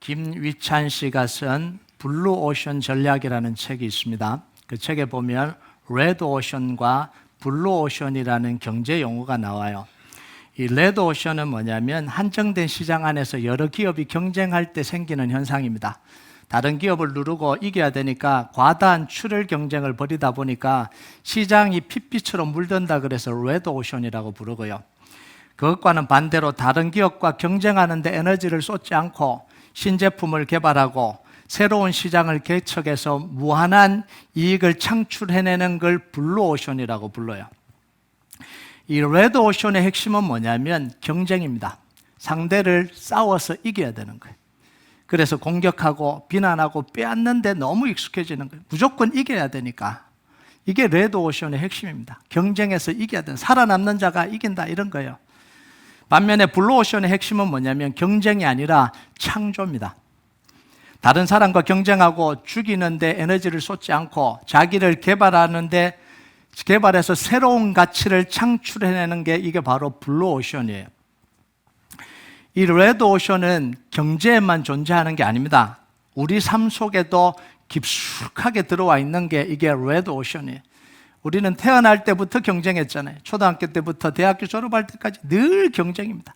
김위찬 씨가 쓴 블루오션 전략이라는 책이 있습니다. 그 책에 보면 레드오션과 블루오션이라는 경제 용어가 나와요. 이 레드오션은 뭐냐면 한정된 시장 안에서 여러 기업이 경쟁할 때 생기는 현상입니다. 다른 기업을 누르고 이겨야 되니까 과다한 출혈 경쟁을 벌이다 보니까 시장이 핏빛처럼 물든다 그래서 레드오션이라고 부르고요. 그것과는 반대로 다른 기업과 경쟁하는 데 에너지를 쏟지 않고 신제품을 개발하고 새로운 시장을 개척해서 무한한 이익을 창출해내는 걸 블루오션이라고 불러요. 이 레드오션의 핵심은 뭐냐면 경쟁입니다. 상대를 싸워서 이겨야 되는 거예요. 그래서 공격하고 비난하고 빼앗는데 너무 익숙해지는 거예요. 무조건 이겨야 되니까. 이게 레드오션의 핵심입니다. 경쟁에서 이겨야 되는, 살아남는 자가 이긴다 이런 거예요. 반면에 블루오션의 핵심은 뭐냐면 경쟁이 아니라 창조입니다. 다른 사람과 경쟁하고 죽이는데 에너지를 쏟지 않고 자기를 개발해서 새로운 가치를 창출해내는 게 이게 바로 블루오션이에요. 이 레드오션은 경제에만 존재하는 게 아닙니다. 우리 삶 속에도 깊숙하게 들어와 있는 게 이게 레드오션이에요. 우리는 태어날 때부터 경쟁했잖아요. 초등학교 때부터 대학교 졸업할 때까지 늘 경쟁입니다.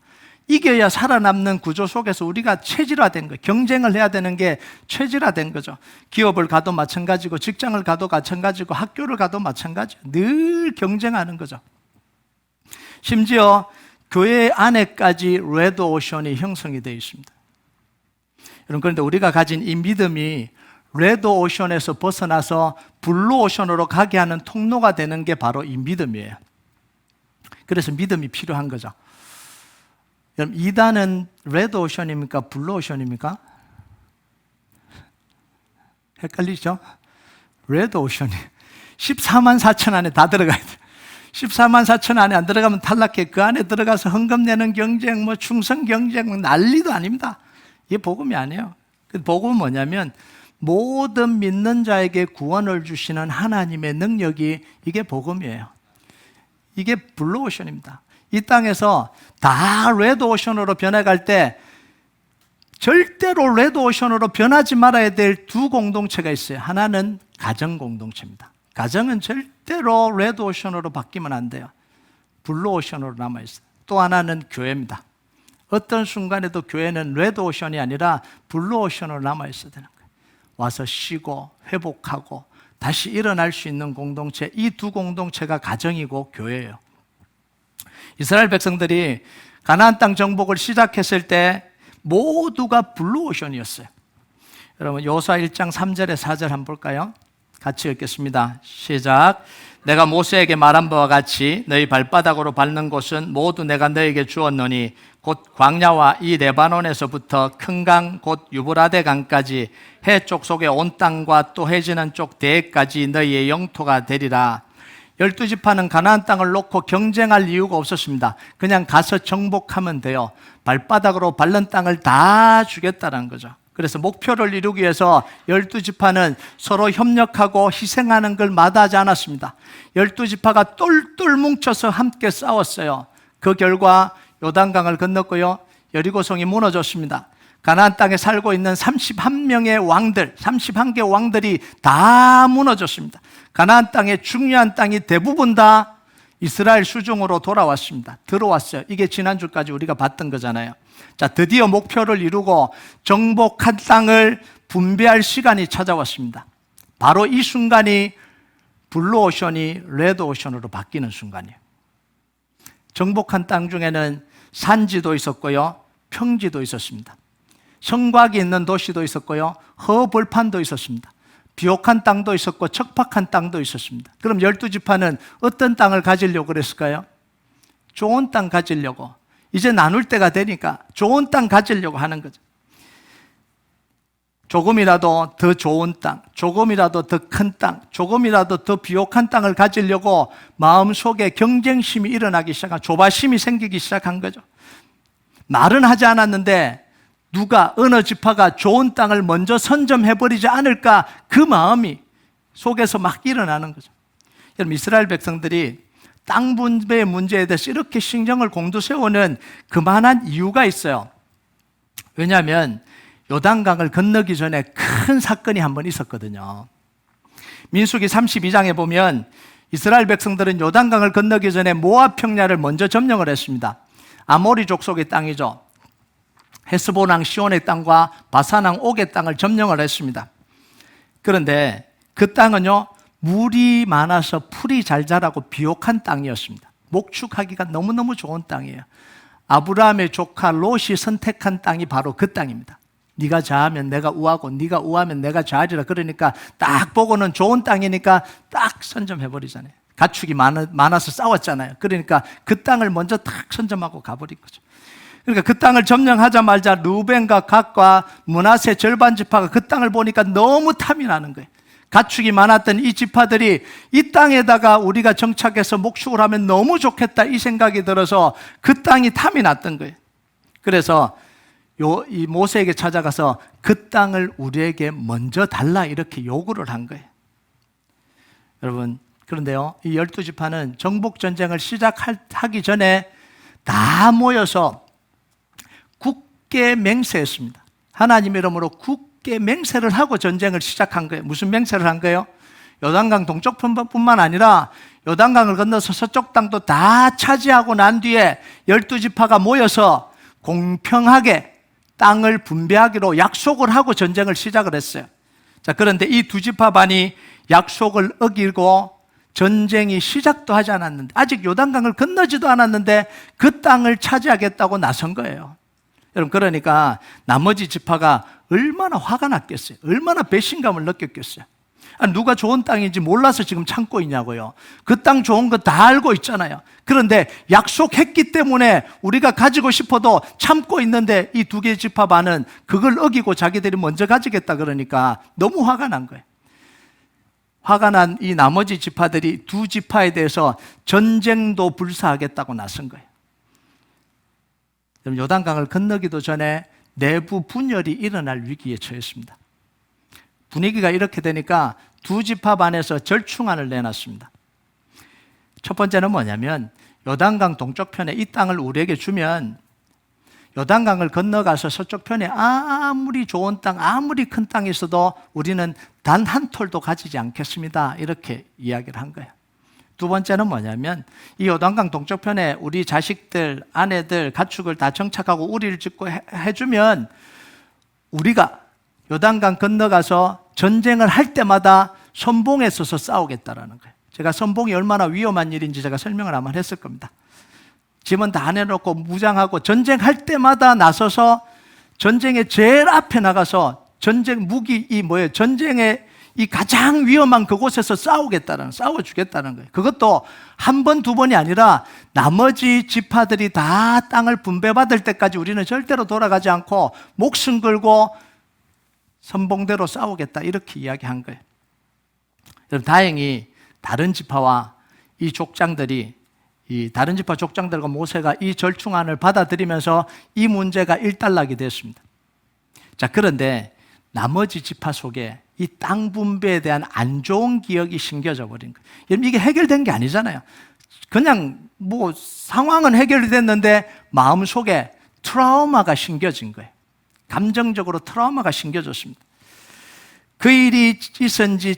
이겨야 살아남는 구조 속에서 우리가 체질화된 거예요. 경쟁을 해야 되는 게 체질화된 거죠. 기업을 가도 마찬가지고 직장을 가도 마찬가지고 학교를 가도 마찬가지예요. 늘 경쟁하는 거죠. 심지어 교회 안에까지 레드오션이 형성이 되어 있습니다. 여러분, 그런데 우리가 가진 이 믿음이 레드오션에서 벗어나서 블루오션으로 가게 하는 통로가 되는 게 바로 이 믿음이에요. 그래서 믿음이 필요한 거죠. 여러분, 이단은 레드오션입니까? 블루오션입니까? 헷갈리죠? 레드오션이 14만 4천 안에 다 들어가야 돼요. 14만 4천 안에 안 들어가면 탈락해. 그 안에 들어가서 헌금 내는 경쟁, 충성 경쟁, 난리도 아닙니다. 이게 복음이 아니에요. 그 복음은 뭐냐면 모든 믿는 자에게 구원을 주시는 하나님의 능력이, 이게 복음이에요. 이게 블루오션입니다. 이 땅에서 다 레드오션으로 변해갈 때 절대로 레드오션으로 변하지 말아야 될 두 공동체가 있어요. 하나는 가정 공동체입니다. 가정은 절대로 레드오션으로 바뀌면 안 돼요. 블루오션으로 남아있어요. 또 하나는 교회입니다. 어떤 순간에도 교회는 레드오션이 아니라 블루오션으로 남아있어야 되는 거예요. 와서 쉬고 회복하고 다시 일어날 수 있는 공동체, 이 두 공동체가 가정이고 교회예요. 이스라엘 백성들이 가나안 땅 정복을 시작했을 때 모두가 블루오션이었어요. 여러분, 여호수아 1장 3절에 4절 한번 볼까요? 같이 읽겠습니다. 시작. 내가 모세에게 말한 바와 같이 너희 발바닥으로 밟는 곳은 모두 내가 너에게 주었노니 곧 광야와 이 레바논에서부터 큰 강 곧 유브라데 강까지 해쪽 속의 온 땅과 또 해지는 쪽 대해까지 너희의 영토가 되리라. 12지파는 가나안 땅을 놓고 경쟁할 이유가 없었습니다. 그냥 가서 정복하면 돼요. 발바닥으로 밟는 땅을 다 주겠다는 거죠. 그래서 목표를 이루기 위해서 12지파는 서로 협력하고 희생하는 걸 마다하지 않았습니다. 12지파가 똘똘 뭉쳐서 함께 싸웠어요. 그 결과 요단강을 건넜고요, 여리고성이 무너졌습니다. 가나안 땅에 살고 있는 31명의 왕들, 31개 왕들이 다 무너졌습니다. 가나안 땅의 중요한 땅이 대부분 다 이스라엘 수중으로 돌아왔습니다. 들어왔어요. 이게 지난주까지 우리가 봤던 거잖아요. 자, 드디어 목표를 이루고 정복한 땅을 분배할 시간이 찾아왔습니다. 바로 이 순간이 블루오션이 레드오션으로 바뀌는 순간이에요. 정복한 땅 중에는 산지도 있었고요, 평지도 있었습니다. 성곽이 있는 도시도 있었고요, 허벌판도 있었습니다. 비옥한 땅도 있었고 척박한 땅도 있었습니다. 그럼 12지파는 어떤 땅을 가지려고 그랬을까요? 좋은 땅 가지려고. 이제 나눌 때가 되니까 좋은 땅 가지려고 하는 거죠. 조금이라도 더 좋은 땅, 조금이라도 더 큰 땅, 조금이라도 더 비옥한 땅을 가지려고 마음속에 경쟁심이 일어나기 시작한, 조바심이 생기기 시작한 거죠. 말은 하지 않았는데 누가, 어느 지파가 좋은 땅을 먼저 선점해버리지 않을까, 그 마음이 속에서 막 일어나는 거죠. 여러분, 이스라엘 백성들이 땅 분배의 문제에 대해서 이렇게 신경을 곤두세우는 그만한 이유가 있어요. 왜냐하면 요단강을 건너기 전에 큰 사건이 한 번 있었거든요. 민수기 32장에 보면 이스라엘 백성들은 요단강을 건너기 전에 모압 평야를 먼저 점령을 했습니다. 아모리 족속의 땅이죠. 헤스본 왕 시온의 땅과 바산 왕 옥의 땅을 점령을 했습니다. 그런데 그 땅은요, 물이 많아서 풀이 잘 자라고 비옥한 땅이었습니다. 목축하기가 너무너무 좋은 땅이에요. 아브라함의 조카 롯이 선택한 땅이 바로 그 땅입니다. 네가 좌하면 내가 우하고 네가 우하면 내가 좌하리라. 그러니까 딱 보고는 좋은 땅이니까 딱 선점해버리잖아요. 가축이 많아서 싸웠잖아요. 그러니까 그 땅을 먼저 딱 선점하고 가버린 거죠. 그러니까 그 땅을 점령하자마자 루벤과 갓과 므낫세 절반 지파가 그 땅을 보니까 너무 탐이 나는 거예요. 가축이 많았던 이 지파들이 이 땅에다가 우리가 정착해서 목축을 하면 너무 좋겠다 이 생각이 들어서 그 땅이 탐이 났던 거예요. 그래서 이 모세에게 찾아가서 그 땅을 우리에게 먼저 달라 이렇게 요구를 한 거예요. 여러분, 그런데요, 이 12지파는 정복전쟁을 시작하기 전에 다 모여서 굳게 맹세했습니다. 하나님 이름으로 굳게 맹세를 하고 전쟁을 시작한 거예요. 무슨 맹세를 한 거예요? 요단강 동쪽 편뿐만 아니라 요단강을 건너서 서쪽 땅도 다 차지하고 난 뒤에 12지파가 모여서 공평하게 땅을 분배하기로 약속을 하고 전쟁을 시작을 했어요. 자, 그런데 이 두 지파반이 약속을 어기고 전쟁이 시작도 하지 않았는데, 아직 요단강을 건너지도 않았는데 그 땅을 차지하겠다고 나선 거예요. 여러분, 그러니까 나머지 지파가 얼마나 화가 났겠어요? 얼마나 배신감을 느꼈겠어요? 누가 좋은 땅인지 몰라서 지금 참고 있냐고요. 그 땅 좋은 거 다 알고 있잖아요. 그런데 약속했기 때문에 우리가 가지고 싶어도 참고 있는데 이 두 개 지파반은 그걸 어기고 자기들이 먼저 가지겠다 그러니까 너무 화가 난 거예요. 화가 난 이 나머지 지파들이 두 지파에 대해서 전쟁도 불사하겠다고 나선 거예요. 요단강을 건너기도 전에 내부 분열이 일어날 위기에 처했습니다. 분위기가 이렇게 되니까 두 지파반에서 절충안을 내놨습니다. 첫 번째는 뭐냐면 요단강 동쪽편에 이 땅을 우리에게 주면 요단강을 건너가서 서쪽편에 아무리 좋은 땅, 아무리 큰 땅이 있어도 우리는 단 한 톨도 가지지 않겠습니다. 이렇게 이야기를 한 거예요. 두 번째는 뭐냐면 이 요단강 동쪽편에 우리 자식들, 아내들, 가축을 다 정착하고 우리를 짓고 해주면 우리가 요단강 건너가서 전쟁을 할 때마다 선봉에 서서 싸우겠다라는 거예요. 제가 선봉이 얼마나 위험한 일인지 제가 설명을 아마 했을 겁니다. 짐은 다 내놓고 무장하고 전쟁할 때마다 나서서 전쟁의 제일 앞에 나가서 전쟁 무기 전쟁의 이 가장 위험한 그곳에서 싸워주겠다는 거예요. 그것도 한 번, 두 번이 아니라 나머지 지파들이 다 땅을 분배받을 때까지 우리는 절대로 돌아가지 않고 목숨 걸고 선봉대로 싸우겠다 이렇게 이야기한 거예요. 여러분, 다행히 다른 지파와 이 족장들이 다른 지파 족장들과 모세가 이 절충안을 받아들이면서 이 문제가 일단락이 됐습니다. 자, 그런데 나머지 지파 속에 이 땅 분배에 대한 안 좋은 기억이 심겨져 버린 거예요. 여러분, 이게 해결된 게 아니잖아요. 그냥 상황은 해결이 됐는데 마음속에 트라우마가 심겨진 거예요. 감정적으로 트라우마가 심겨졌습니다. 그 일이 있은 지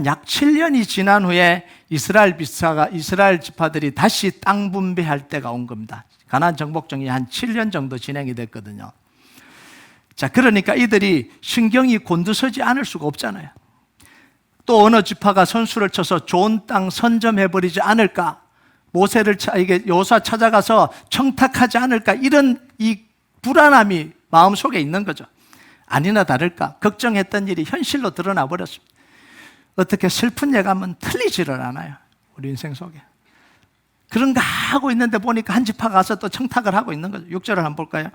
약 7년이 지난 후에 이스라엘 지파들이 다시 땅 분배할 때가 온 겁니다. 가나안 정복전이 한 7년 정도 진행이 됐거든요. 자, 그러니까 이들이 신경이 곤두서지 않을 수가 없잖아요. 또 어느 지파가 선수를 쳐서 좋은 땅 선점해버리지 않을까, 여호수아 찾아가서 청탁하지 않을까, 이런 이 불안함이 마음속에 있는 거죠. 아니나 다를까 걱정했던 일이 현실로 드러나 버렸습니다. 어떻게 슬픈 예감은 틀리지를 않아요. 우리 인생 속에. 그런가 하고 있는데 보니까 한 지파가 가서 또 청탁을 하고 있는 거죠. 6절을 한번 볼까요?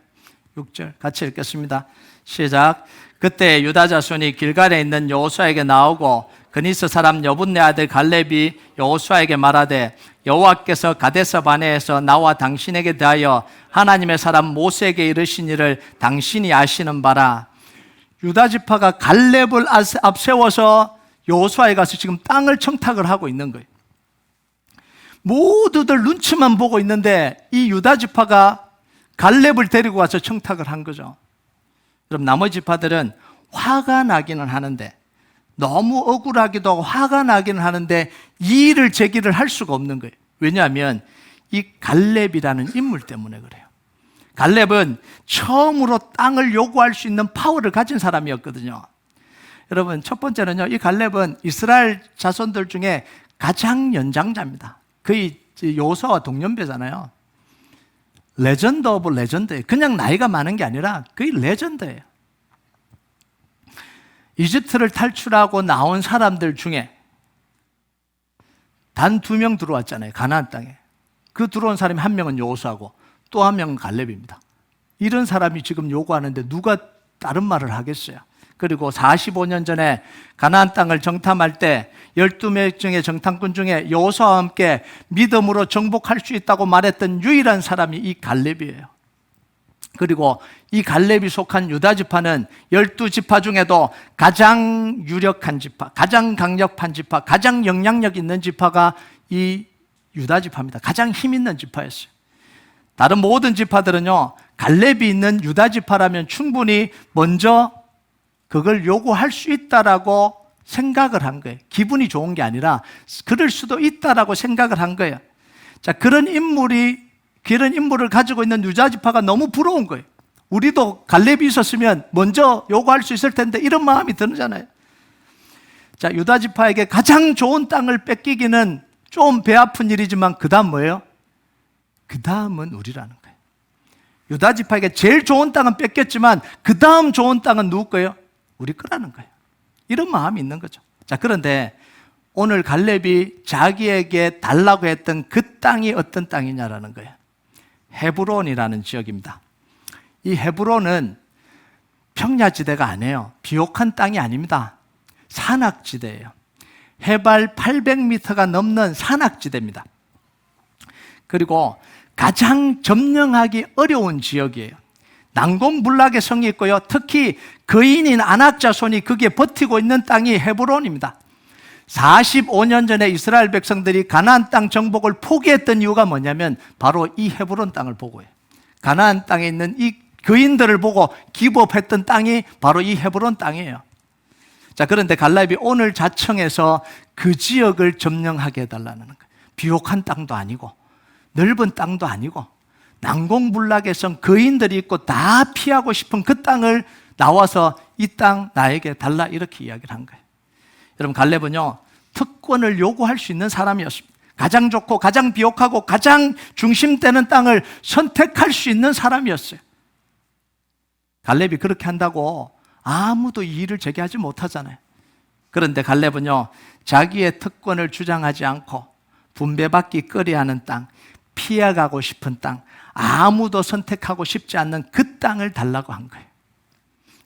6절 같이 읽겠습니다. 시작. 그때 유다 자손이 길갈에 있는 여호수아에게 나오고 그니스 사람 여분네 아들 갈렙이 여호수아에게 말하되 여호와께서 가데스 바네에서 나와 당신에게 대하여 하나님의 사람 모세에게 이르신 일을 당신이 아시는 바라. 유다 지파가 갈렙을 앞세워서 여호수아에 가서 지금 땅을 청탁을 하고 있는 거예요. 모두들 눈치만 보고 있는데 이 유다 지파가 갈렙을 데리고 와서 청탁을 한 거죠. 그럼 나머지 지파들은 화가 나기는 하는데, 너무 억울하기도 하고 화가 나기는 하는데 이의를 제기를 할 수가 없는 거예요. 왜냐하면 이 갈렙이라는 인물 때문에 그래요. 갈렙은 처음으로 땅을 요구할 수 있는 파워를 가진 사람이었거든요. 여러분, 첫 번째는요, 이 갈렙은 이스라엘 자손들 중에 가장 연장자입니다. 거의 여호수아와 동년배잖아요. 레전드 오브 레전드예요. 그냥 나이가 많은 게 아니라 거의 레전드예요. 이집트를 탈출하고 나온 사람들 중에 단 2명 들어왔잖아요. 가나안 땅에. 그 들어온 사람이 한 명은 여호수아고 또 한 명은 갈렙입니다. 이런 사람이 지금 요구하는데 누가 다른 말을 하겠어요? 그리고 45년 전에 가나안 땅을 정탐할 때 12명 중에 정탐꾼 중에 여호수아와 함께 믿음으로 정복할 수 있다고 말했던 유일한 사람이 이 갈렙이에요. 그리고 이 갈렙이 속한 유다 지파는 12지파 중에도 가장 유력한 지파, 가장 강력한 지파, 가장 영향력 있는 지파가 이 유다 지파입니다. 가장 힘 있는 지파였어요. 다른 모든 지파들은요, 갈렙이 있는 유다 지파라면 충분히 먼저 그걸 요구할 수 있다라고 생각을 한 거예요. 기분이 좋은 게 아니라 그럴 수도 있다라고 생각을 한 거예요. 자, 그런 인물을 가지고 있는 유다 지파가 너무 부러운 거예요. 우리도 갈렙이 있었으면 먼저 요구할 수 있을 텐데 이런 마음이 드잖아요. 자, 유다 지파에게 가장 좋은 땅을 뺏기기는 좀 배 아픈 일이지만 그 다음 뭐예요? 그 다음은 우리라는 거예요. 유다 지파에게 제일 좋은 땅은 뺏겼지만 그 다음 좋은 땅은 누구 거예요? 우리 거라는 거예요. 이런 마음이 있는 거죠. 자, 그런데 오늘 갈렙이 자기에게 달라고 했던 그 땅이 어떤 땅이냐라는 거예요. 헤브론이라는 지역입니다. 이 헤브론은 평야지대가 아니에요. 비옥한 땅이 아닙니다. 산악지대예요. 해발 800m가 넘는 산악지대입니다. 그리고 가장 점령하기 어려운 지역이에요. 난공불락의 성이 있고요. 특히 거인인 아낙 자손이 거기에 버티고 있는 땅이 헤브론입니다. 45년 전에 이스라엘 백성들이 가나안 땅 정복을 포기했던 이유가 뭐냐면 바로 이 헤브론 땅을 보고요. 가나안 땅에 있는 이 거인들을 보고 기법했던 땅이 바로 이 헤브론 땅이에요. 자, 그런데 갈렙이 오늘 자청에서 그 지역을 점령하게 해달라는 거예요. 비옥한 땅도 아니고 넓은 땅도 아니고 난공불락의 성, 거인들이 있고 다 피하고 싶은 그 땅을 나와서 이 땅 나에게 달라 이렇게 이야기를 한 거예요. 여러분, 갈렙은요, 특권을 요구할 수 있는 사람이었습니다. 가장 좋고 가장 비옥하고 가장 중심되는 땅을 선택할 수 있는 사람이었어요. 갈렙이 그렇게 한다고 아무도 이의를 제기하지 못하잖아요. 그런데 갈렙은요, 자기의 특권을 주장하지 않고 분배받기 꺼려하는 땅, 피해가고 싶은 땅, 아무도 선택하고 싶지 않는 그 땅을 달라고 한 거예요.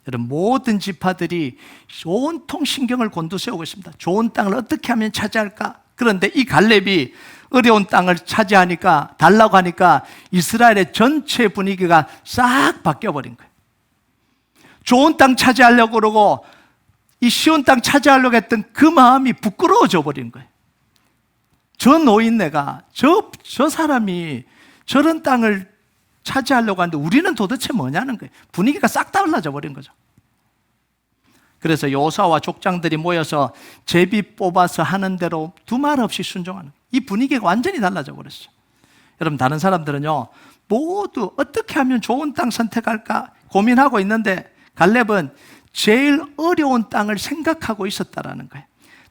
여러분, 모든 지파들이 온통 신경을 곤두세우고 있습니다. 좋은 땅을 어떻게 하면 차지할까? 그런데 이 갈렙이 어려운 땅을 차지하니까, 달라고 하니까 이스라엘의 전체 분위기가 싹 바뀌어버린 거예요. 좋은 땅 차지하려고 그러고 이 쉬운 땅 차지하려고 했던 그 마음이 부끄러워져 버린 거예요. 저 노인네가, 저 사람이 저런 땅을 차지하려고 하는데 우리는 도대체 뭐냐는 거예요. 분위기가 싹 달라져 버린 거죠. 그래서 여호수아와 족장들이 모여서 제비 뽑아서 하는 대로 두말 없이 순종하는, 이 분위기가 완전히 달라져 버렸어요. 여러분, 다른 사람들은요, 모두 어떻게 하면 좋은 땅 선택할까 고민하고 있는데 갈렙은 제일 어려운 땅을 생각하고 있었다라는 거예요.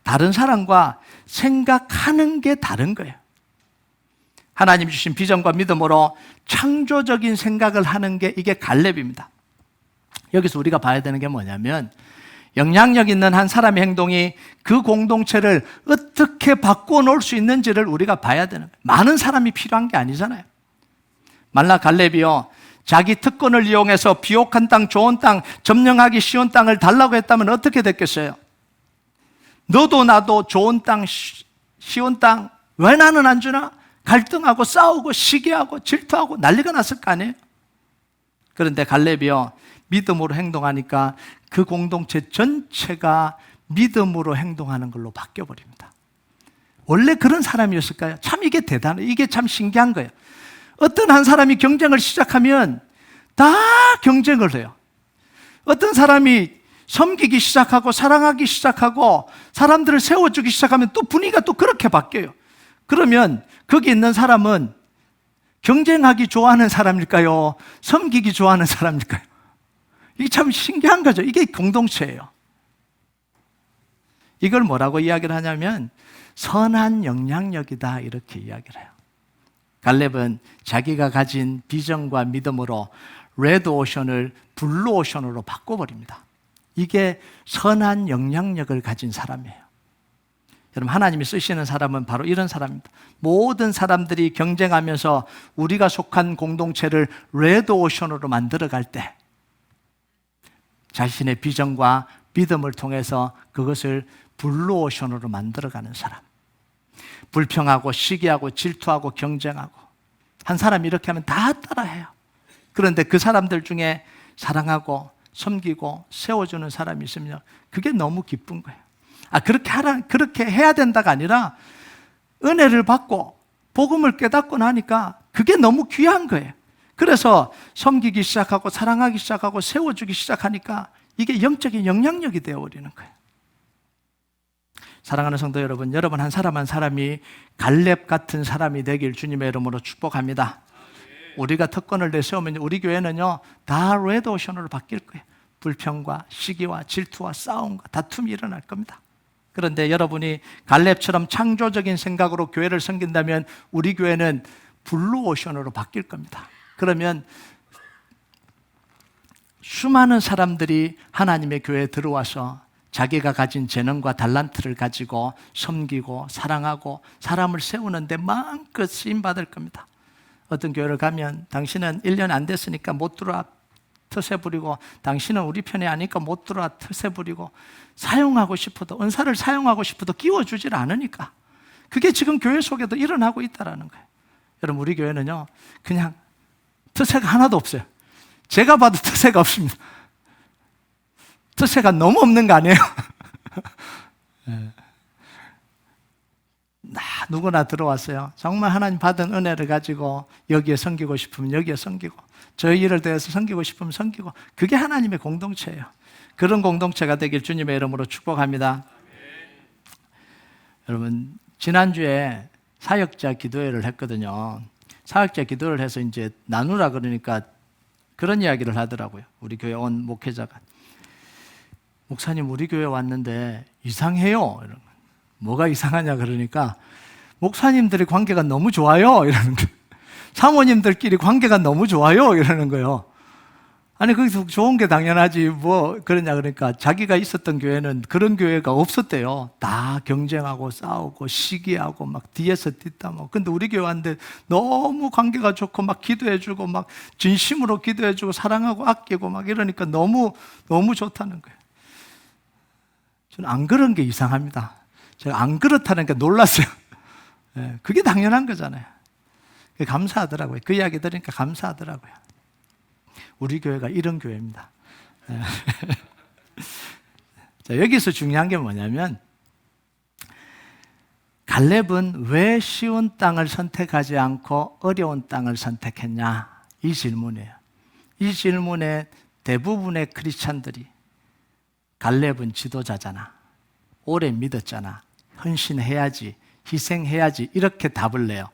다른 사람과 생각하는 게 다른 거예요. 하나님 주신 비전과 믿음으로 창조적인 생각을 하는 게 이게 갈렙입니다. 여기서 우리가 봐야 되는 게 뭐냐면, 영향력 있는 한 사람의 행동이 그 공동체를 어떻게 바꿔놓을 수 있는지를 우리가 봐야 되는 거예요. 많은 사람이 필요한 게 아니잖아요. 만약 갈렙이요, 자기 특권을 이용해서 비옥한 땅, 좋은 땅, 점령하기 쉬운 땅을 달라고 했다면 어떻게 됐겠어요? 너도 나도 좋은 땅, 쉬운 땅, 왜 나는 안 주나? 갈등하고 싸우고 시기하고 질투하고 난리가 났을 거 아니에요? 그런데 갈렙이요, 믿음으로 행동하니까 그 공동체 전체가 믿음으로 행동하는 걸로 바뀌어버립니다. 원래 그런 사람이었을까요? 참 이게 대단해요. 이게 참 신기한 거예요. 어떤 한 사람이 경쟁을 시작하면 다 경쟁을 해요. 어떤 사람이 섬기기 시작하고 사랑하기 시작하고 사람들을 세워주기 시작하면 또 분위기가 또 그렇게 바뀌어요. 그러면 거기 있는 사람은 경쟁하기 좋아하는 사람일까요? 섬기기 좋아하는 사람일까요? 이게 참 신기한 거죠. 이게 공동체예요. 이걸 뭐라고 이야기를 하냐면 선한 영향력이다 이렇게 이야기를 해요. 갈렙은 자기가 가진 비전과 믿음으로 레드 오션을 블루 오션으로 바꿔버립니다. 이게 선한 영향력을 가진 사람이에요. 여러분, 하나님이 쓰시는 사람은 바로 이런 사람입니다. 모든 사람들이 경쟁하면서 우리가 속한 공동체를 레드 오션으로 만들어갈 때 자신의 비전과 믿음을 통해서 그것을 블루 오션으로 만들어가는 사람. 불평하고 시기하고 질투하고 경쟁하고 한 사람이 이렇게 하면 다 따라해요. 그런데 그 사람들 중에 사랑하고 섬기고 세워주는 사람이 있으면 그게 너무 기쁜 거예요. 그렇게 해야 된다가 아니라 은혜를 받고 복음을 깨닫고 나니까 그게 너무 귀한 거예요. 그래서 섬기기 시작하고 사랑하기 시작하고 세워주기 시작하니까 이게 영적인 영향력이 되어버리는 거예요. 사랑하는 성도 여러분, 여러분 한 사람 한 사람이 갈렙 같은 사람이 되길 주님의 이름으로 축복합니다. 우리가 특권을 내세우면 우리 교회는요 다 레드 오션으로 바뀔 거예요. 불평과 시기와 질투와 싸움과 다툼이 일어날 겁니다. 그런데 여러분이 갈렙처럼 창조적인 생각으로 교회를 섬긴다면 우리 교회는 블루 오션으로 바뀔 겁니다. 그러면 수많은 사람들이 하나님의 교회에 들어와서 자기가 가진 재능과 달란트를 가지고 섬기고 사랑하고 사람을 세우는데 마음껏 쓰임받을 겁니다. 어떤 교회를 가면 당신은 1년 안 됐으니까 못 들어와 텃세 부리고 당신은 우리 편이 아니까 못 들어와 텃세 부리고 사용하고 싶어도 은사를 사용하고 싶어도 끼워주질 않으니까 그게 지금 교회 속에도 일어나고 있다는 거예요. 여러분 우리 교회는요 그냥 텃세가 하나도 없어요. 제가 봐도 텃세가 없습니다. 텃세가 너무 없는 거 아니에요? 누구나 들어왔어요. 정말 하나님 받은 은혜를 가지고 여기에 섬기고 싶으면 여기에 섬기고 저희 일을 대해서 섬기고 싶으면 섬기고 그게 하나님의 공동체예요. 그런 공동체가 되길 주님의 이름으로 축복합니다. 여러분 지난주에 사역자 기도회를 했거든요. 사역자 기도를 해서 이제 나누라 그러니까 그런 이야기를 하더라고요. 우리 교회 온 목회자가 목사님 우리 교회 왔는데 이상해요. 이런 거. 뭐가 이상하냐 그러니까 목사님들의 관계가 너무 좋아요 이러는 거예요. 사모님들끼리 관계가 너무 좋아요 이러는 거예요. 아니 거기서 좋은 게 당연하지 뭐 그러냐 그러니까 자기가 있었던 교회는 그런 교회가 없었대요. 다 경쟁하고 싸우고 시기하고 막 뒤에서 뒷담하고. 근데 우리 교회 왔는데 너무 관계가 좋고 막 기도해주고 막 진심으로 기도해주고 사랑하고 아끼고 막 이러니까 너무 좋다는 거예요. 저는 안 그런 게 이상합니다. 제가 안 그렇다는 게 놀랐어요. 그게 당연한 거잖아요. 감사하더라고요. 그 이야기 들으니까 감사하더라고요. 우리 교회가 이런 교회입니다. 자, 여기서 중요한 게 뭐냐면 갈렙은 왜 쉬운 땅을 선택하지 않고 어려운 땅을 선택했냐? 이 질문이에요. 이 질문에 대부분의 크리스찬들이 갈렙은 지도자잖아. 오래 믿었잖아. 헌신해야지. 희생해야지. 이렇게 답을 내요.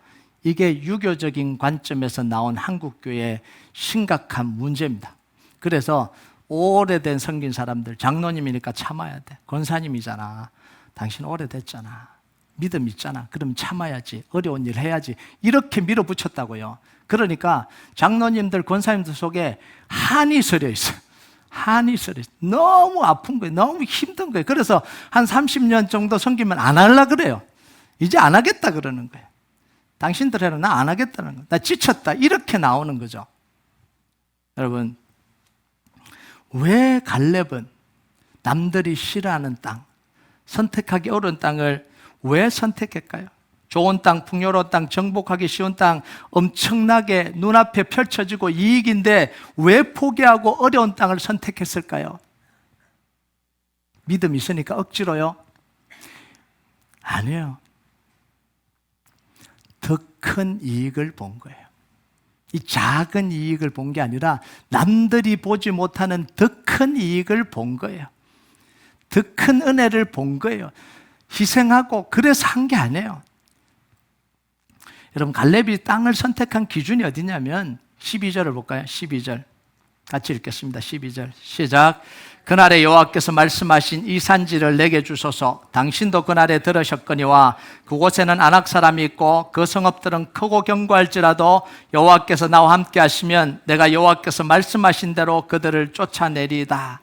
이게 유교적인 관점에서 나온 한국교회의 심각한 문제입니다. 그래서 오래된 섬긴 사람들, 장로님이니까 참아야 돼. 권사님이잖아. 당신 오래됐잖아. 믿음 있잖아. 그럼 참아야지. 어려운 일 해야지. 이렇게 밀어붙였다고요. 그러니까 장로님들, 권사님들 속에 한이 서려 있어요. 한이 서려 있어요. 너무 아픈 거예요. 너무 힘든 거예요. 그래서 한 30년 정도 섬기면 안 하려고 그래요. 이제 안 하겠다 그러는 거예요. 당신들 해라. 나 안 하겠다는 거예요. 나 지쳤다. 이렇게 나오는 거죠. 여러분, 왜 갈렙은 남들이 싫어하는 땅, 선택하기 어려운 땅을 왜 선택할까요? 좋은 땅, 풍요로운 땅, 정복하기 쉬운 땅, 엄청나게 눈앞에 펼쳐지고 이익인데 왜 포기하고 어려운 땅을 선택했을까요? 믿음이 있으니까 억지로요? 아니에요. 더 큰 이익을 본 거예요. 이 작은 이익을 본 게 아니라 남들이 보지 못하는 더 큰 이익을 본 거예요. 더 큰 은혜를 본 거예요. 희생하고 그래서 한 게 아니에요. 여러분, 갈렙이 땅을 선택한 기준이 어디냐면 12절을 볼까요? 12절 같이 읽겠습니다. 12절 시작. 그날에 여호와께서 말씀하신 이 산지를 내게 주소서. 당신도 그날에 들으셨거니와 그곳에는 아낙 사람이 있고 그 성읍들은 크고 견고할지라도 여호와께서 나와 함께 하시면 내가 여호와께서 말씀하신 대로 그들을 쫓아내리이다.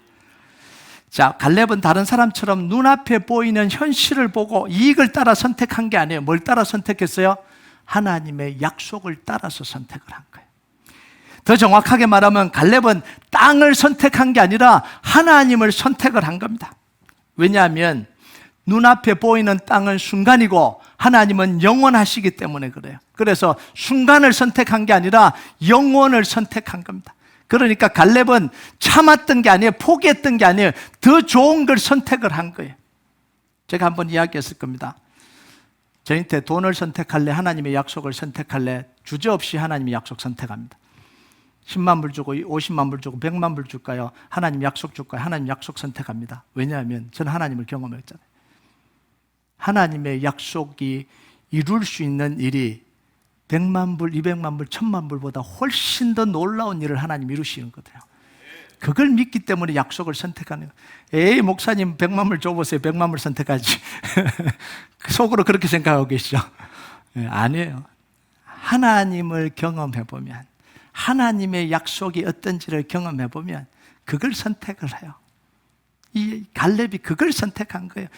자, 갈렙은 다른 사람처럼 눈앞에 보이는 현실을 보고 이익을 따라 선택한 게 아니에요. 뭘 따라 선택했어요? 하나님의 약속을 따라서 선택을 한 거예요. 더 정확하게 말하면 갈렙은 땅을 선택한 게 아니라 하나님을 선택을 한 겁니다. 왜냐하면 눈앞에 보이는 땅은 순간이고 하나님은 영원하시기 때문에 그래요. 그래서 순간을 선택한 게 아니라 영원을 선택한 겁니다. 그러니까 갈렙은 참았던 게 아니에요. 포기했던 게 아니에요. 더 좋은 걸 선택을 한 거예요. 제가 한번 이야기했을 겁니다. 저한테 돈을 선택할래? 하나님의 약속을 선택할래? 주저없이 하나님의 약속 선택합니다. 10만 불 주고 50만 불 주고 100만 불 줄까요? 하나님 약속 줄까요? 하나님 약속 선택합니다. 왜냐하면 저는 하나님을 경험했잖아요. 하나님의 약속이 이룰 수 있는 일이 100만 불, 200만 불, 1000만 불보다 훨씬 더 놀라운 일을 하나님 이루시는 거예요. 그걸 믿기 때문에 약속을 선택하는 거예요. 에이, 목사님 100만 불 줘보세요. 100만 불 선택하지. 속으로 그렇게 생각하고 계시죠? 아니에요. 하나님을 경험해보면, 하나님의 약속이 어떤지를 경험해보면 그걸 선택을 해요. 이 갈렙이 그걸 선택한 거예요.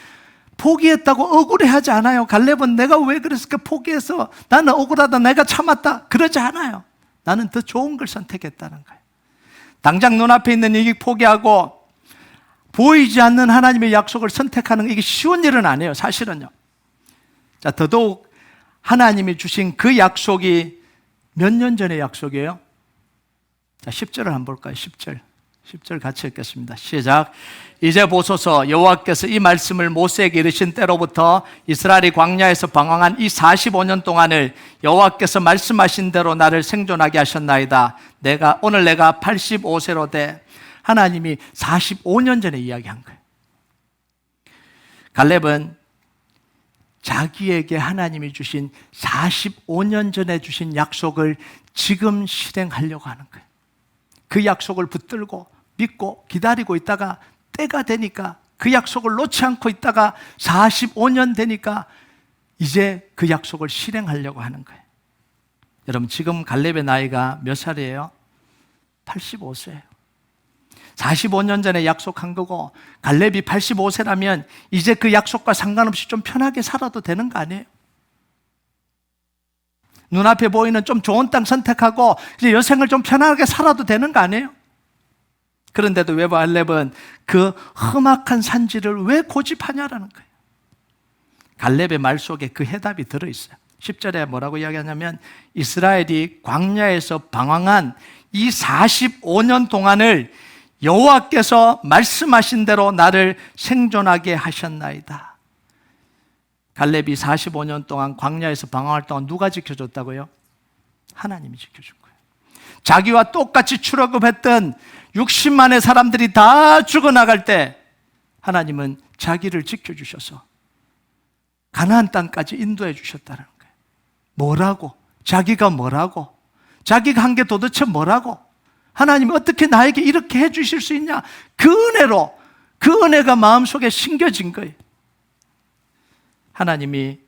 포기했다고 억울해하지 않아요. 갈렙은 내가 왜 그랬을까 포기해서 나는 억울하다 내가 참았다 그러지 않아요. 나는 더 좋은 걸 선택했다는 거예요. 당장 눈앞에 있는 이익 포기하고 보이지 않는 하나님의 약속을 선택하는 이게 쉬운 일은 아니에요. 사실은요. 자, 더더욱 하나님이 주신 그 약속이 몇 년 전의 약속이에요? 자, 10절을 한번 볼까요? 10절 같이 읽겠습니다. 시작. 이제 보소서, 여호와께서 이 말씀을 모세에게 이르신 때로부터 이스라엘이 광야에서 방황한 이 45년 동안을 여호와께서 말씀하신 대로 나를 생존하게 하셨나이다. 오늘 내가 85세로 돼. 하나님이 45년 전에 이야기한 거예요. 갈렙은 자기에게 하나님이 주신 45년 전에 주신 약속을 지금 실행하려고 하는 거예요. 그 약속을 붙들고 믿고 기다리고 있다가 때가 되니까 그 약속을 놓지 않고 있다가 45년 되니까 이제 그 약속을 실행하려고 하는 거예요. 여러분, 지금 갈렙의 나이가 몇 살이에요? 85세예요. 45년 전에 약속한 거고 갈렙이 85세라면 이제 그 약속과 상관없이 좀 편하게 살아도 되는 거 아니에요? 눈앞에 보이는 좀 좋은 땅 선택하고 이제 여생을 좀 편하게 살아도 되는 거 아니에요? 그런데도 왜 갈렙은 그 험악한 산지를 왜 고집하냐라는 거예요. 갈렙의 말 속에 그 해답이 들어있어요. 10절에 뭐라고 이야기하냐면 이스라엘이 광야에서 방황한 이 45년 동안을 여호와께서 말씀하신 대로 나를 생존하게 하셨나이다. 갈렙이 45년 동안 광야에서 방황할 동안 누가 지켜줬다고요? 하나님이 지켜준 거예요. 자기와 똑같이 출애굽했던 60만의 사람들이 다 죽어나갈 때 하나님은 자기를 지켜주셔서 가나안 땅까지 인도해 주셨다는 거예요. 뭐라고? 자기가 뭐라고? 자기가 한 게 도대체 뭐라고? 하나님이 어떻게 나에게 이렇게 해 주실 수 있냐? 그 은혜로, 그 은혜가 마음속에 심겨진 거예요. 하나님이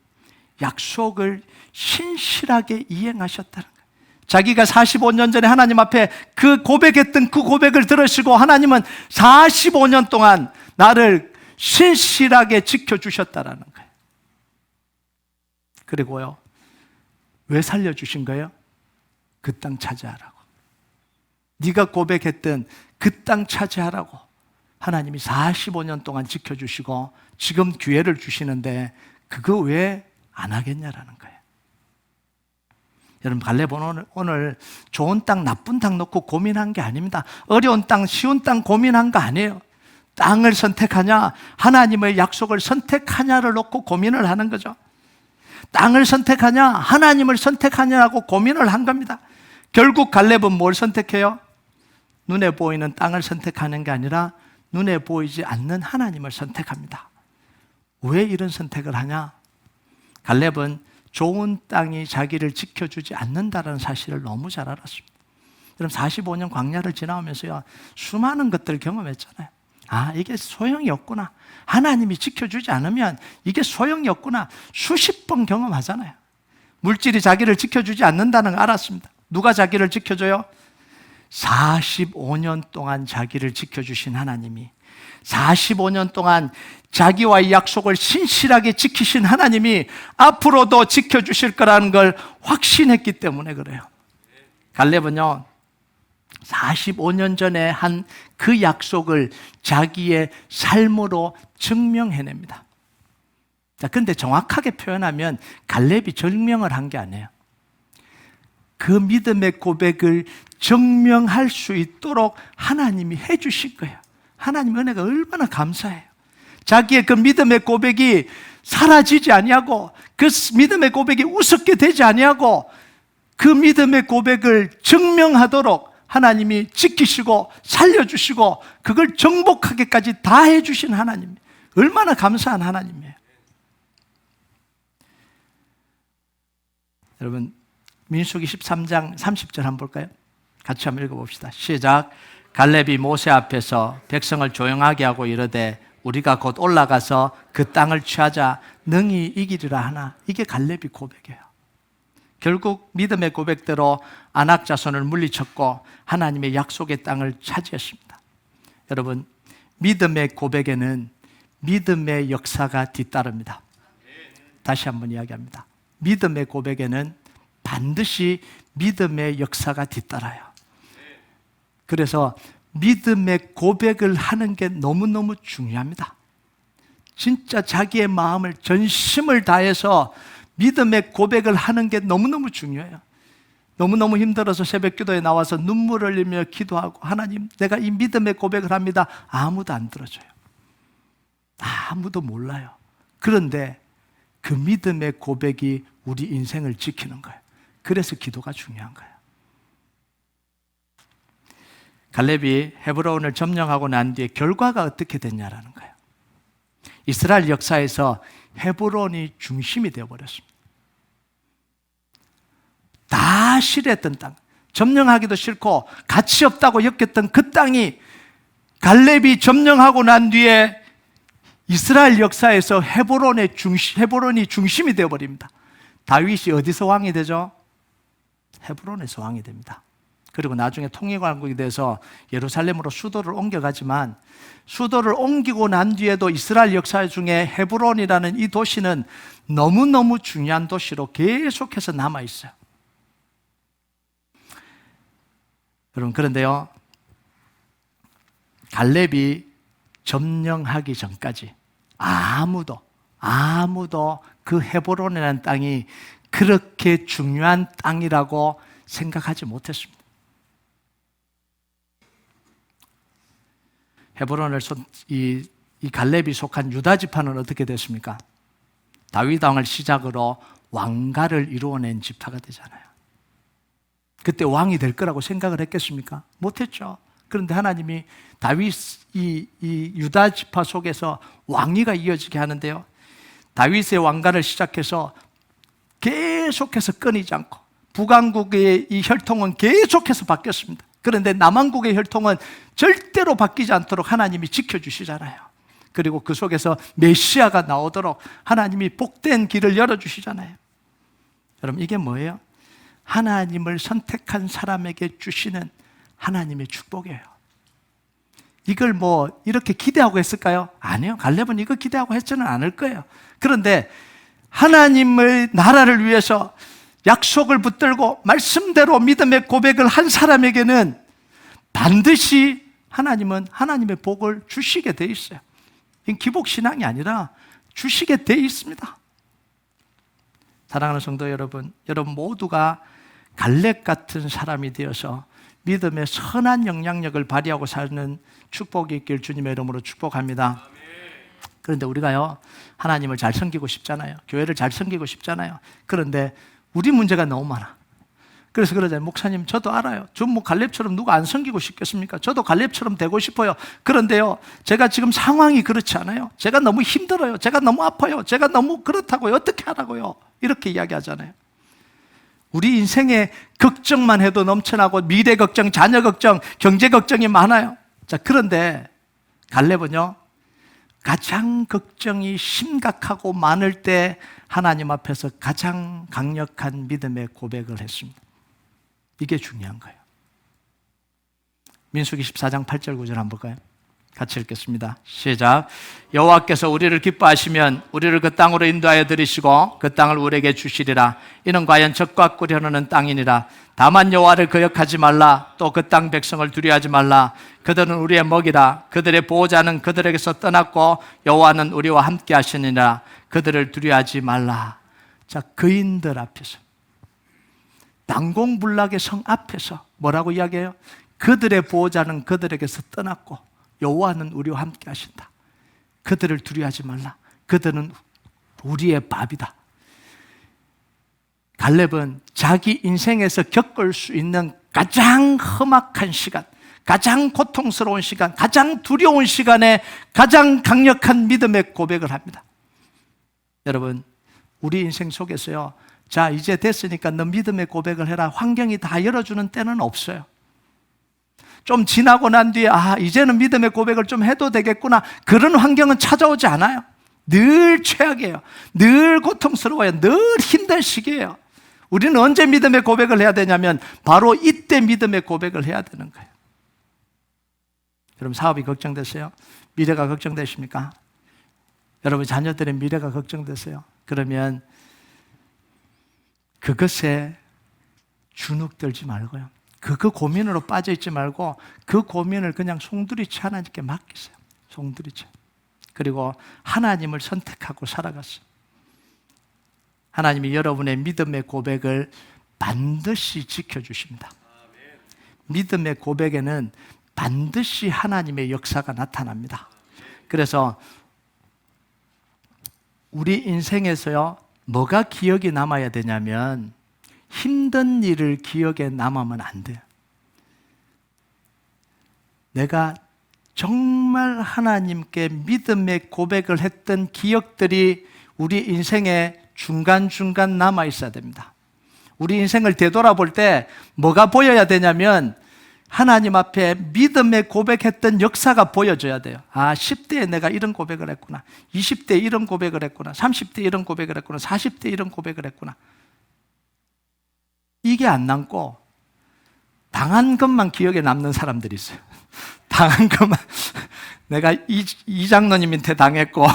약속을 신실하게 이행하셨다는 거예요. 자기가 45년 전에 하나님 앞에 그 고백했던 그 고백을 들으시고 하나님은 45년 동안 나를 신실하게 지켜주셨다라는 거예요. 그리고요, 왜 살려주신 거예요? 그 땅 차지하라고. 네가 고백했던 그 땅 차지하라고 하나님이 45년 동안 지켜주시고 지금 기회를 주시는데 그거 왜 안 하겠냐라는 거예요. 여러분, 갈렙은 오늘 좋은 땅, 나쁜 땅 놓고 고민한 게 아닙니다. 어려운 땅, 쉬운 땅 고민한 거 아니에요. 땅을 선택하냐, 하나님의 약속을 선택하냐를 놓고 고민을 하는 거죠. 땅을 선택하냐, 하나님을 선택하냐라고 고민을 한 겁니다. 결국 갈렙은 뭘 선택해요? 눈에 보이는 땅을 선택하는 게 아니라 눈에 보이지 않는 하나님을 선택합니다. 왜 이런 선택을 하냐? 갈렙은 좋은 땅이 자기를 지켜주지 않는다는 사실을 너무 잘 알았습니다. 그럼 45년 광야를 지나오면서요, 수많은 것들을 경험했잖아요. 아, 이게 소용이 없구나. 하나님이 지켜주지 않으면 이게 소용이 없구나. 수십 번 경험하잖아요. 물질이 자기를 지켜주지 않는다는 걸 알았습니다. 누가 자기를 지켜줘요? 45년 동안 자기를 지켜주신 하나님이, 45년 동안 자기와의 약속을 신실하게 지키신 하나님이 앞으로도 지켜주실 거라는 걸 확신했기 때문에 그래요. 갈렙은요, 45년 전에 한 그 약속을 자기의 삶으로 증명해냅니다. 자, 근데 정확하게 표현하면 갈렙이 증명을 한 게 아니에요. 그 믿음의 고백을 증명할 수 있도록 하나님이 해주실 거예요. 하나님 은혜가 얼마나 감사해요. 자기의 그 믿음의 고백이 사라지지 아니하고, 그 믿음의 고백이 우습게 되지 아니하고, 그 믿음의 고백을 증명하도록 하나님이 지키시고 살려주시고 그걸 정복하게까지 다 해주신 하나님, 얼마나 감사한 하나님이에요. 여러분, 민수기 13장 30절 한번 볼까요? 같이 한번 읽어봅시다. 시작. 갈렙이 모세 앞에서 백성을 조용하게 하고 이르되 우리가 곧 올라가서 그 땅을 취하자 능히 이기리라 하나. 이게 갈렙의 고백이에요. 결국 믿음의 고백대로 아낙 자손을 물리쳤고 하나님의 약속의 땅을 차지했습니다. 여러분, 믿음의 고백에는 믿음의 역사가 뒤따릅니다. 다시 한번 이야기합니다. 믿음의 고백에는 반드시 믿음의 역사가 뒤따라요. 그래서 믿음의 고백을 하는 게 너무너무 중요합니다. 진짜 자기의 마음을, 전심을 다해서 믿음의 고백을 하는 게 너무너무 중요해요. 너무너무 힘들어서 새벽 기도에 나와서 눈물을 흘리며 기도하고, 하나님, 내가 이 믿음의 고백을 합니다. 아무도 안 들어줘요. 아무도 몰라요. 그런데 그 믿음의 고백이 우리 인생을 지키는 거예요. 그래서 기도가 중요한 거예요. 갈렙이 헤브론을 점령하고 난 뒤에 결과가 어떻게 됐냐라는 거예요. 이스라엘 역사에서 헤브론이 중심이 되어버렸습니다. 다 싫어했던 땅, 점령하기도 싫고 가치 없다고 여겼던 그 땅이 갈렙이 점령하고 난 뒤에 이스라엘 역사에서 헤브론이 중심이 되어버립니다. 다윗이 어디서 왕이 되죠? 헤브론에서 왕이 됩니다. 그리고 나중에 통일왕국이 돼서 예루살렘으로 수도를 옮겨가지만, 수도를 옮기고 난 뒤에도 이스라엘 역사 중에 헤브론이라는 이 도시는 너무너무 중요한 도시로 계속해서 남아있어요. 여러분, 그런데요, 갈렙이 점령하기 전까지 아무도 그 헤브론이라는 땅이 그렇게 중요한 땅이라고 생각하지 못했습니다. 헤브론을 이 갈렙이 속한 유다 지파는 어떻게 됐습니까? 다윗 왕을 시작으로 왕가를 이루어낸 지파가 되잖아요. 그때 왕이 될 거라고 생각을 했겠습니까? 못했죠. 그런데 하나님이 다윗 이 유다 지파 속에서 왕위가 이어지게 하는데요, 다윗의 왕가를 시작해서 계속해서 끊이지 않고 북왕국의 이 혈통은 계속해서 바뀌었습니다. 그런데 남왕국의 혈통은 절대로 바뀌지 않도록 하나님이 지켜주시잖아요. 그리고 그 속에서 메시아가 나오도록 하나님이 복된 길을 열어주시잖아요. 여러분, 이게 뭐예요? 하나님을 선택한 사람에게 주시는 하나님의 축복이에요. 이걸 뭐 이렇게 기대하고 했을까요? 아니요. 갈렙은 이거 기대하고 했지는 않을 거예요. 그런데 하나님의 나라를 위해서 약속을 붙들고 말씀대로 믿음의 고백을 한 사람에게는 반드시 하나님은 하나님의 복을 주시게 돼 있어요. 이건 기복신앙이 아니라 주시게 돼 있습니다. 사랑하는 성도 여러분, 여러분 모두가 갈렙 같은 사람이 되어서 믿음의 선한 영향력을 발휘하고 사는 축복이 있길 주님의 이름으로 축복합니다. 그런데 우리가요, 하나님을 잘 섬기고 싶잖아요. 교회를 잘 섬기고 싶잖아요. 그런데 우리 문제가 너무 많아. 그래서 그러잖아요. 목사님, 저도 알아요. 저 뭐 갈렙처럼 누가 안 섬기고 싶겠습니까? 저도 갈렙처럼 되고 싶어요. 그런데요, 제가 지금 상황이 그렇지 않아요. 제가 너무 힘들어요. 제가 너무 아파요. 제가 너무 그렇다고요. 어떻게 하라고요? 이렇게 이야기하잖아요. 우리 인생에 걱정만 해도 넘쳐나고 미래 걱정, 자녀 걱정, 경제 걱정이 많아요. 자, 그런데 갈렙은요, 가장 걱정이 심각하고 많을 때 하나님 앞에서 가장 강력한 믿음의 고백을 했습니다. 이게 중요한 거예요. 민수기 14장 8절 9절 한번 볼까요? 같이 읽겠습니다. 시작. 여호와께서 우리를 기뻐하시면 우리를 그 땅으로 인도하여 들이시고 그 땅을 우리에게 주시리라. 이는 과연 적과 꿀이 흐르는 땅이니라. 다만 여호와를 거역하지 말라. 또 그 땅 백성을 두려워하지 말라. 그들은 우리의 먹이라. 그들의 보호자는 그들에게서 떠났고 여호와는 우리와 함께 하시니라. 그들을 두려워하지 말라. 자, 거인들 앞에서, 난공불락의 성 앞에서 뭐라고 이야기해요? 그들의 보호자는 그들에게서 떠났고 여호와는 우리와 함께 하신다. 그들을 두려워하지 말라. 그들은 우리의 밥이다. 갈렙은 자기 인생에서 겪을 수 있는 가장 험악한 시간, 가장 고통스러운 시간, 가장 두려운 시간에 가장 강력한 믿음의 고백을 합니다. 여러분, 우리 인생 속에서요, 자, 이제 됐으니까 너 믿음의 고백을 해라, 환경이 다 열어주는 때는 없어요. 좀 지나고 난 뒤에 이제는 믿음의 고백을 좀 해도 되겠구나, 그런 환경은 찾아오지 않아요. 늘 최악이에요. 늘 고통스러워요. 늘 힘든 시기예요. 우리는 언제 믿음의 고백을 해야 되냐면 바로 이때 믿음의 고백을 해야 되는 거예요. 여러분, 사업이 걱정되세요? 미래가 걱정되십니까? 여러분, 자녀들의 미래가 걱정되세요? 그러면 그것에 주눅들지 말고요, 그 고민으로 빠져있지 말고 그 고민을 그냥 송두리째 하나님께 맡기세요. 송두리째. 그리고 하나님을 선택하고 살아갔어요. 하나님이 여러분의 믿음의 고백을 반드시 지켜주십니다. 믿음의 고백에는 반드시 하나님의 역사가 나타납니다. 그래서 우리 인생에서요, 뭐가 기억이 남아야 되냐면 힘든 일을 기억에 남으면 안 돼요. 내가 정말 하나님께 믿음의 고백을 했던 기억들이 우리 인생에 중간중간 남아 있어야 됩니다. 우리 인생을 되돌아볼 때 뭐가 보여야 되냐면 하나님 앞에 믿음의 고백했던 역사가 보여져야 돼요. 10대에 내가 이런 고백을 했구나, 20대에 이런 고백을 했구나, 30대에 이런 고백을 했구나, 40대에 이런 고백을 했구나. 이게 안 남고 당한 것만 기억에 남는 사람들이 있어요. 당한 것만. 내가 이 장로님한테 당했고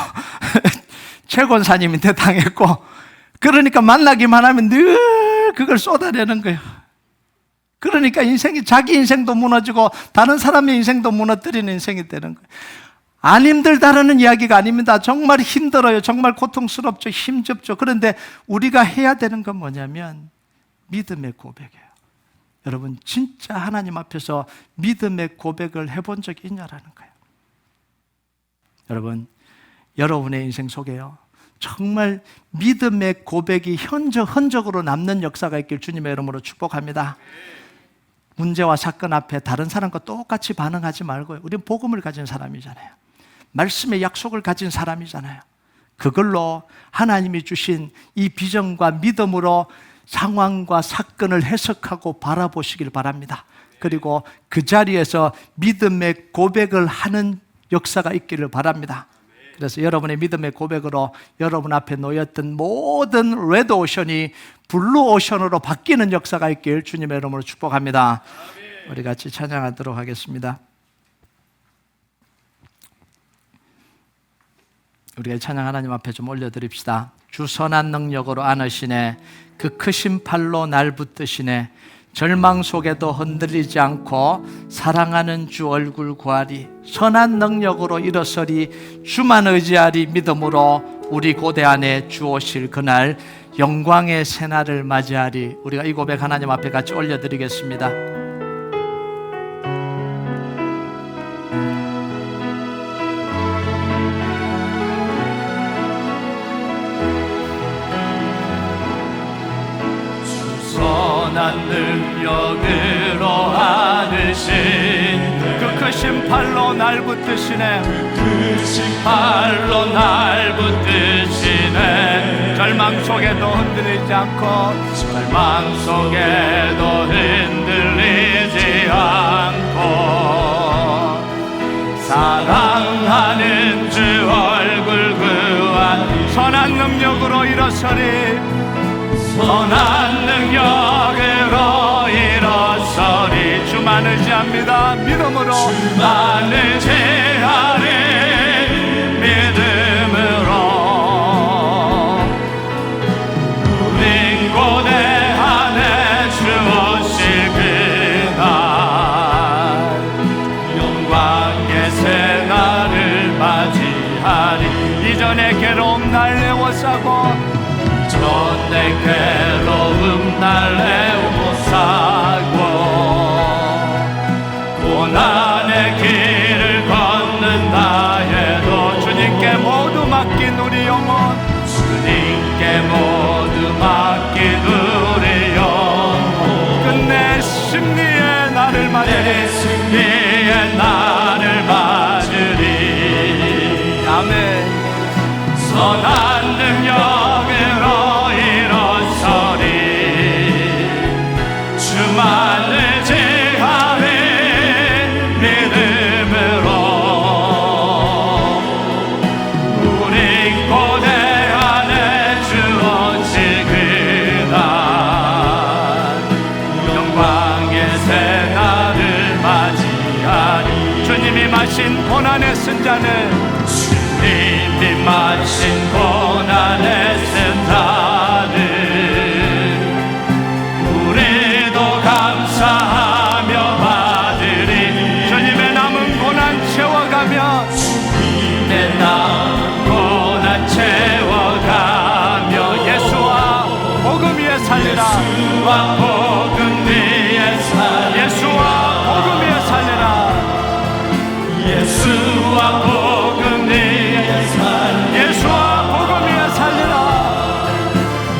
최 권사님한테 당했고, 그러니까 만나기만 하면 늘 그걸 쏟아내는 거예요. 그러니까 인생이, 자기 인생도 무너지고 다른 사람의 인생도 무너뜨리는 인생이 되는 거예요. 안 힘들다라는 이야기가 아닙니다. 정말 힘들어요. 정말 고통스럽죠. 힘겹죠. 그런데 우리가 해야 되는 건 뭐냐면 믿음의 고백이에요. 여러분, 진짜 하나님 앞에서 믿음의 고백을 해본 적이 있냐라는 거예요. 여러분, 여러분의 인생 속에요, 정말 믿음의 고백이 흔적으로 남는 역사가 있길 주님의 이름으로 축복합니다. 문제와 사건 앞에 다른 사람과 똑같이 반응하지 말고요, 우리는 복음을 가진 사람이잖아요. 말씀의 약속을 가진 사람이잖아요. 그걸로 하나님이 주신 이 비전과 믿음으로 상황과 사건을 해석하고 바라보시길 바랍니다. 그리고 그 자리에서 믿음의 고백을 하는 역사가 있기를 바랍니다. 그래서 여러분의 믿음의 고백으로 여러분 앞에 놓였던 모든 레드오션이 블루오션으로 바뀌는 역사가 있길 주님의 이름으로 축복합니다. 우리 같이 찬양하도록 하겠습니다. 우리가 찬양 하나님 앞에 좀 올려드립시다. 주 선한 능력으로 안으시네, 그 크신 팔로 날 붙드시네, 절망 속에도 흔들리지 않고 사랑하는 주 얼굴 구하리, 선한 능력으로 일어서리, 주만 의지하리, 믿음으로 우리 고대 안에 주 오실 그날 영광의 새날을 맞이하리. 우리가 이 고백 하나님 앞에 같이 올려드리겠습니다. 선한 늘 크신 팔로 날 붙드시네. 크신 팔로 날 붙드시네. 절망 속에도 흔들리지 않고, 절망 속에도 흔들리지 않고, 사랑하는 주 얼굴 구한 선한 능력으로 일어서리. 선한 능력으로 일어서리. 주만 의지합니다. 믿음으로. 주만 의지하리. 믿음으로. 우린 고대 안에 주 오실 그날 영광의 새 날을 맞이하리. 이전의 괴로움 날 애워싸고, 전내 괴로움 날 애워싸고, 고난의 길을 걷는다 해도 주님께 모두 맡긴 우리 영혼, 주님께 모두 맡긴 우리 영혼, 끝내 승리의 날을 맞으리. 승리의 날을 맞으리. 아멘. 선한 능력으로 일어서리. 주만 의지하리. 믿음으로. 우리 고대 안에 주 오실 그날 영광의 새 날을 맞이하리. 주님이 마신 고난의 쓴자는, 주님이 마신 고난의 쓴자는 우리도 감사하며 받으리. 주님의 남은 고난 채워가며, 주님의 남은 고난 채워가며 예수와 복음 위에 살리라. 예수와 복음 위에 살리라. 예수와 복음 위에 살리라. 예수와 복음 위에 살리라. 예수와 복음 위에 살리라.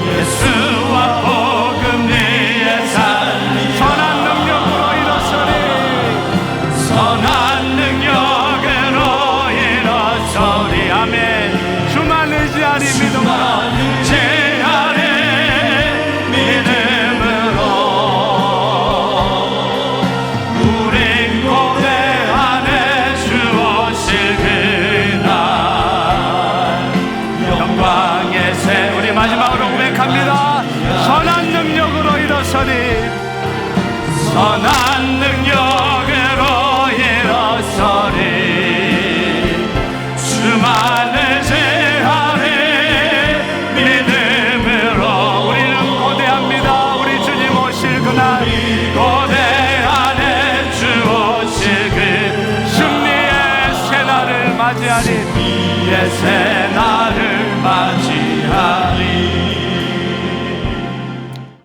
예수와 복음 위에 살리라. 선한 능력으로 일어서리. 선한 능력으로 일어서리. 아멘. 주만 의지하리. 믿음으로. 의지하리. 믿음으로. 우린 고대 안에 주 오실 그날 영광의 새. 우리 마지막으로 고백합니다. 선한 능력으로 일어서리. 선한 능력으로 일어서리. 주만 의지하리. 믿음으로. 우리는 고대합니다. 우리 주님 오실 그날, 고대 안에 주 오실 그 승리의 새 날을 맞이하리. 승리의 새 날을 맞이하리.